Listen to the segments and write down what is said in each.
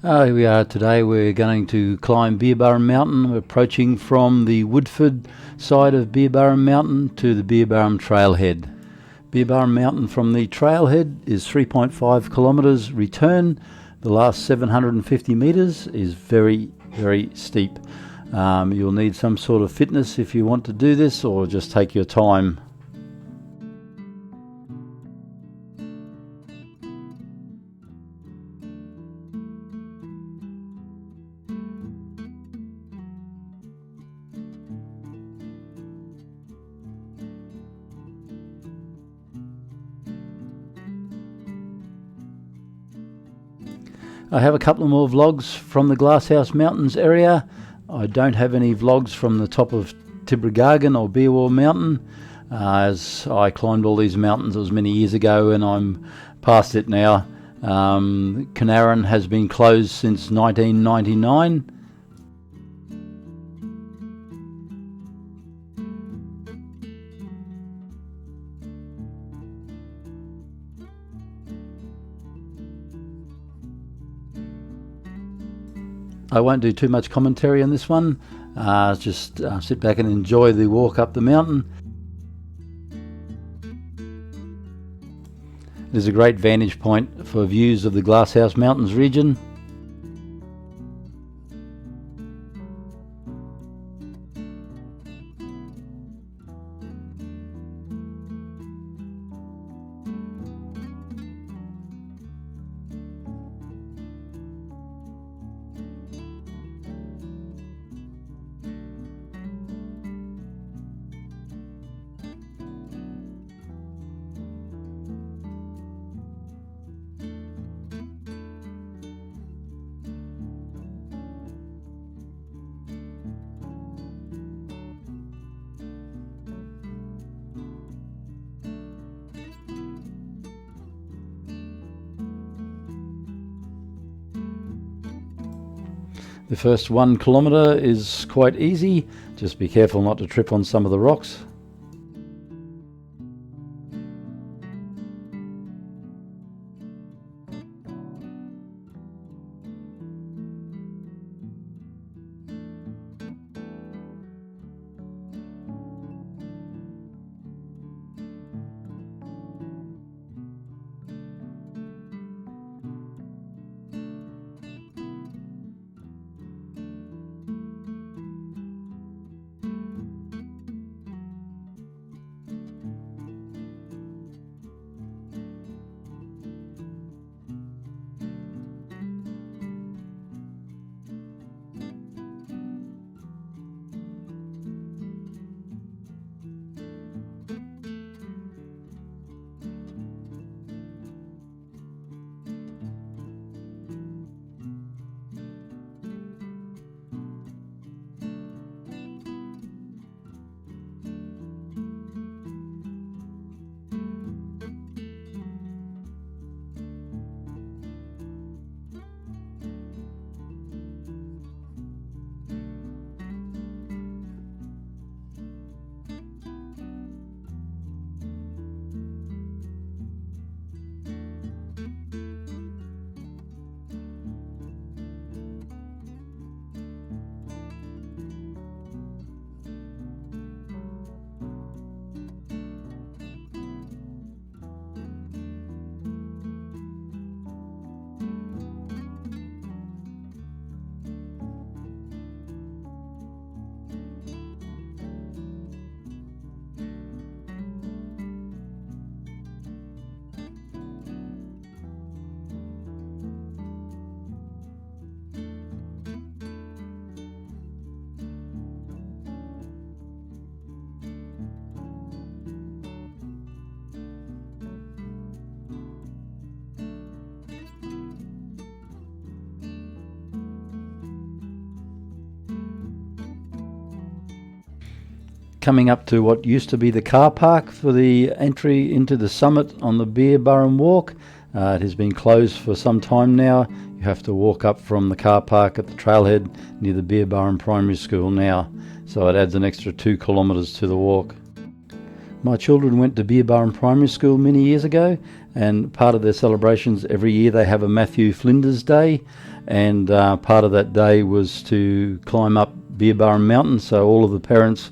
Here we are today. We're going to climb Beerburrum Mountain. We're approaching from the Woodford side of Beerburrum Mountain to the Beerburrum trailhead. Beerburrum Mountain from the trailhead is 3.5 kilometres return. The last 750 metres is very, very steep. You'll need some sort of fitness if you want to do this, or just take your time. I have a couple more vlogs from the Glasshouse Mountains area. I don't have any vlogs from the top of Tibragargan or Beerburrum Mountain, as I climbed all these mountains. It was many years ago and I'm past it now. Carnarvon has been closed since 1999. I won't do too much commentary on this one, just sit back and enjoy the walk up the mountain. It is a great vantage point for views of the Glasshouse Mountains region. The first 1 kilometre is quite easy, just be careful not to trip on some of the rocks. Coming up to what used to be the car park for the entry into the summit on the Beerburrum walk. It has been closed for some time now. You have to walk up from the car park at the trailhead near the Beerburrum Primary School now, so it adds an extra 2 kilometres to the walk. My children went to Beerburrum Primary School many years ago, And part of their celebrations every year, they have a Matthew Flinders Day, and part of that day was to climb up Beerburrum Mountain. So all of the parents,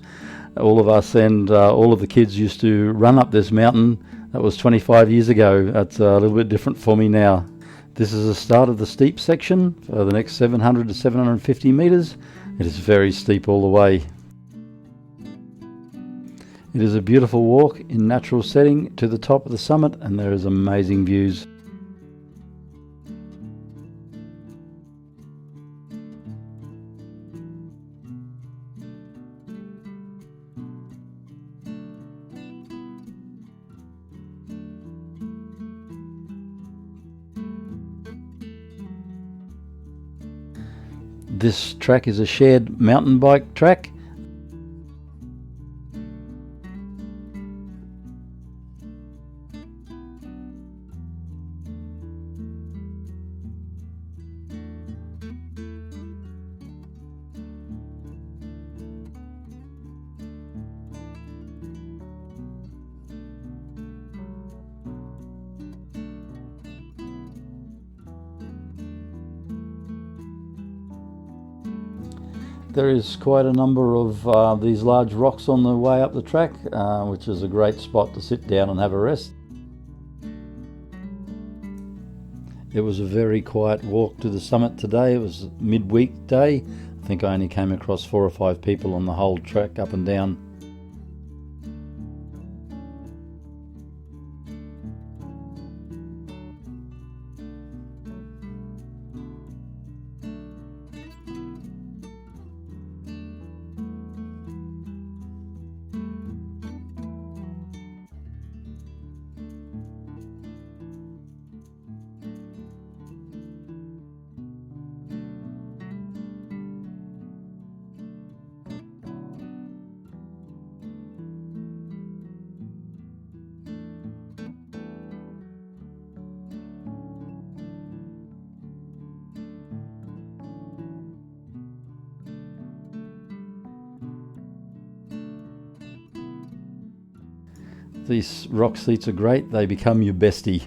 all of us, and all of the kids used to run up this mountain. That was 25 years ago. That's a little bit different for me now. This is the start of the steep section for the next 700 to 750 meters. It is very steep all the way. It is a beautiful walk in natural setting to the top of the summit, and there is amazing views. This track is a shared mountain bike track. There is quite a number of these large rocks on the way up the track, which is a great spot to sit down and have a rest. It was a very quiet walk to the summit today. It was midweek day. I think I only came across 4 or 5 people on the whole track up and down. These rock seats are great. They become your bestie.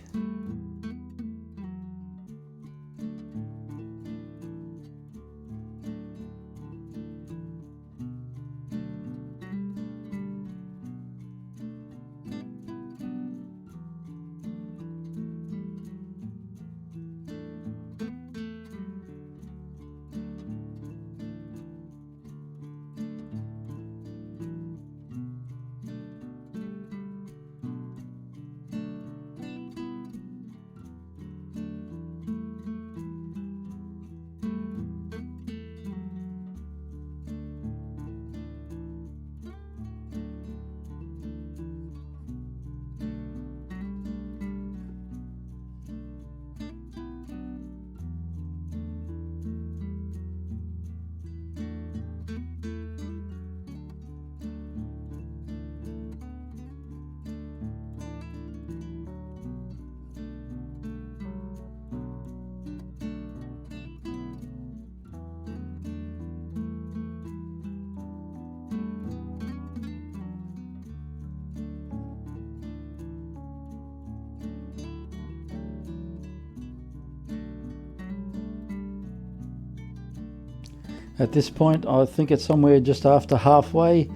At this point, I think it's somewhere just after halfway.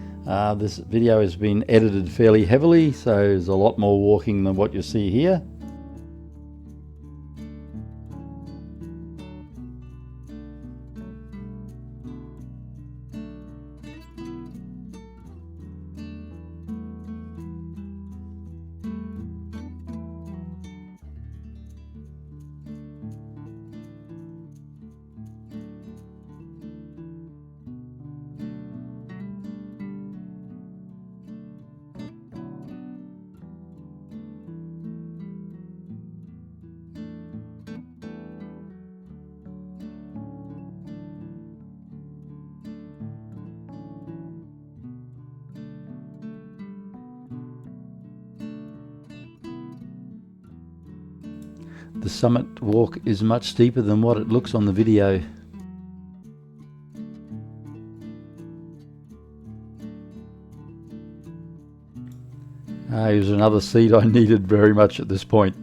This video has been edited fairly heavily, so there's a lot more walking than what you see here. The summit walk is much steeper than what it looks on the video. Here's another seat I needed very much at this point.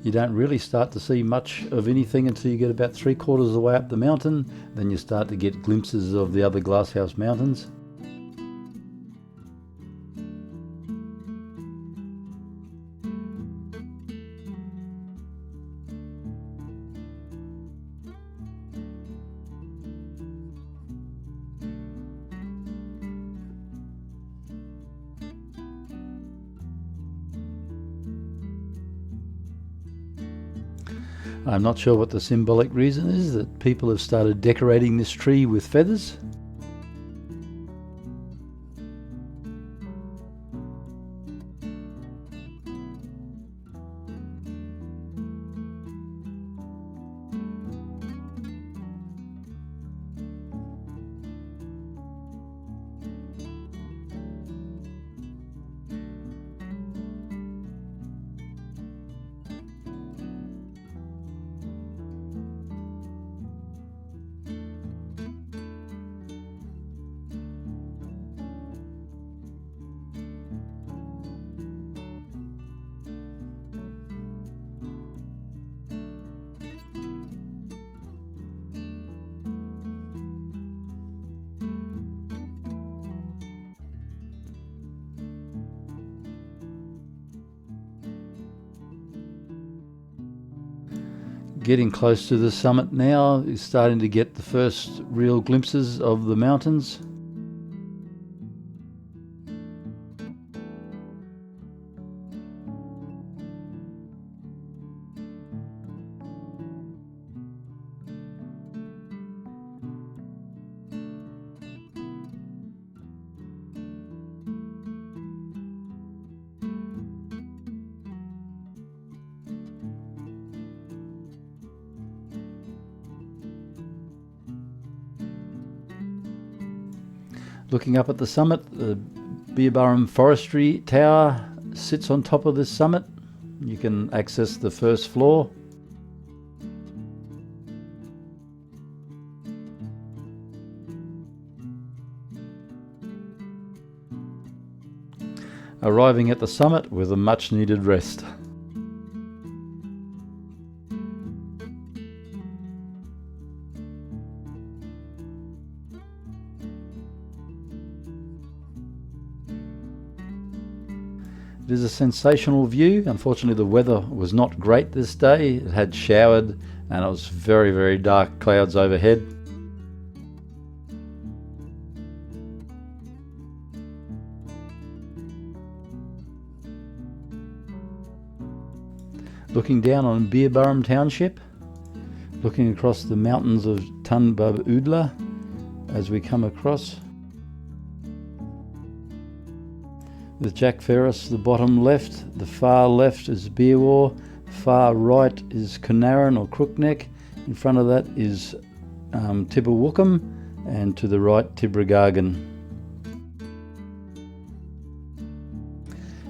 You don't really start to see much of anything until you get about 3/4 of the way up the mountain. Then you start to get glimpses of the other Glasshouse Mountains. I'm not sure what the symbolic reason is that people have started decorating this tree with feathers. Getting close to the summit now is starting to get the first real glimpses of the mountains. Looking up at the summit, the Beerburrum Forestry Tower sits on top of this summit. You can access the first floor. Arriving at the summit with a much needed rest. It is a sensational view. Unfortunately, the weather was not great this day. It had showered and it was very, very dark clouds overhead. Looking down on Beerburrum Township, looking across the mountains of Tunbub Oodla as we come across. With Jack Ferris, the bottom left, the far left is Beerwar, far right is Conarran or Crookneck, in front of that is Tibberwookum, and to the right Tibragargan.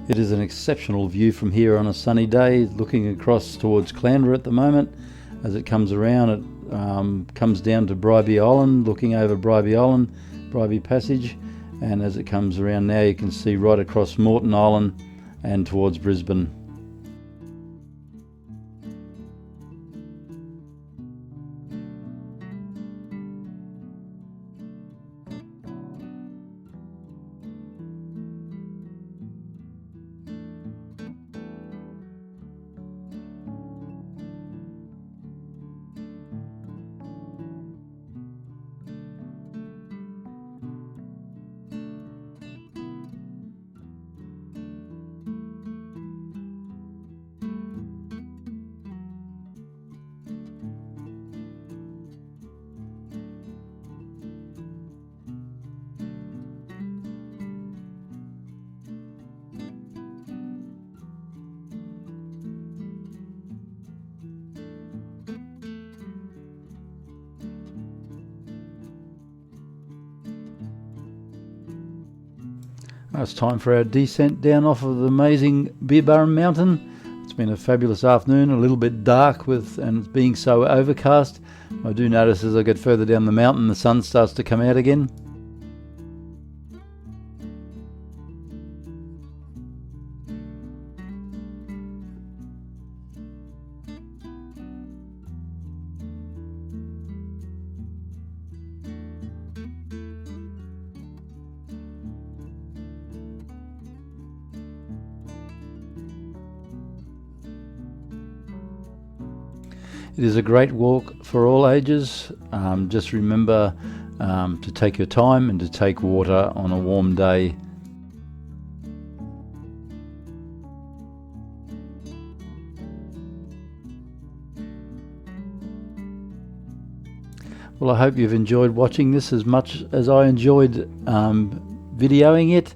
It is an exceptional view from here on a sunny day, looking across towards Clandra at the moment. As it comes around, it comes down to Bribie Island, looking over Bribie Island, Bribie Passage. And as it comes around now, you can see right across Moreton Island and towards Brisbane. Well, it's time for our descent down off of the amazing Beerburrum Mountain. It's been a fabulous afternoon, a little bit dark and being so overcast. I do notice as I get further down the mountain the sun starts to come out again. It is a great walk for all ages. Just remember to take your time and to take water on a warm day. Well, I hope you've enjoyed watching this as much as I enjoyed videoing it.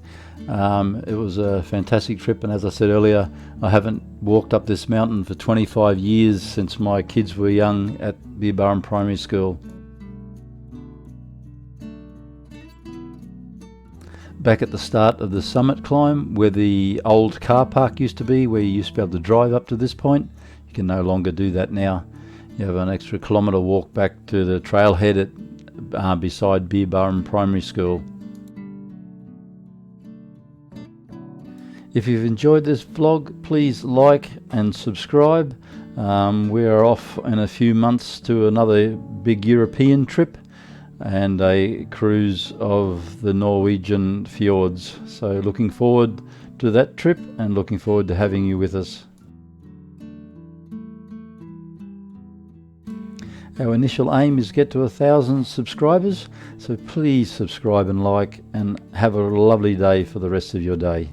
It was a fantastic trip, and as I said earlier, I haven't walked up this mountain for 25 years since my kids were young at Beerburrum Primary School. Back at the start of the summit climb, where the old car park used to be, where you used to be able to drive up to this point, you can no longer do that now. You have an extra kilometre walk back to the trailhead at beside Beerburrum Primary School. If you've enjoyed this vlog, please like and subscribe. We are off in a few months to another big European trip and a cruise of the Norwegian fjords. So looking forward to that trip and looking forward to having you with us. Our initial aim is to get to 1,000 subscribers, so please subscribe and like, and have a lovely day for the rest of your day.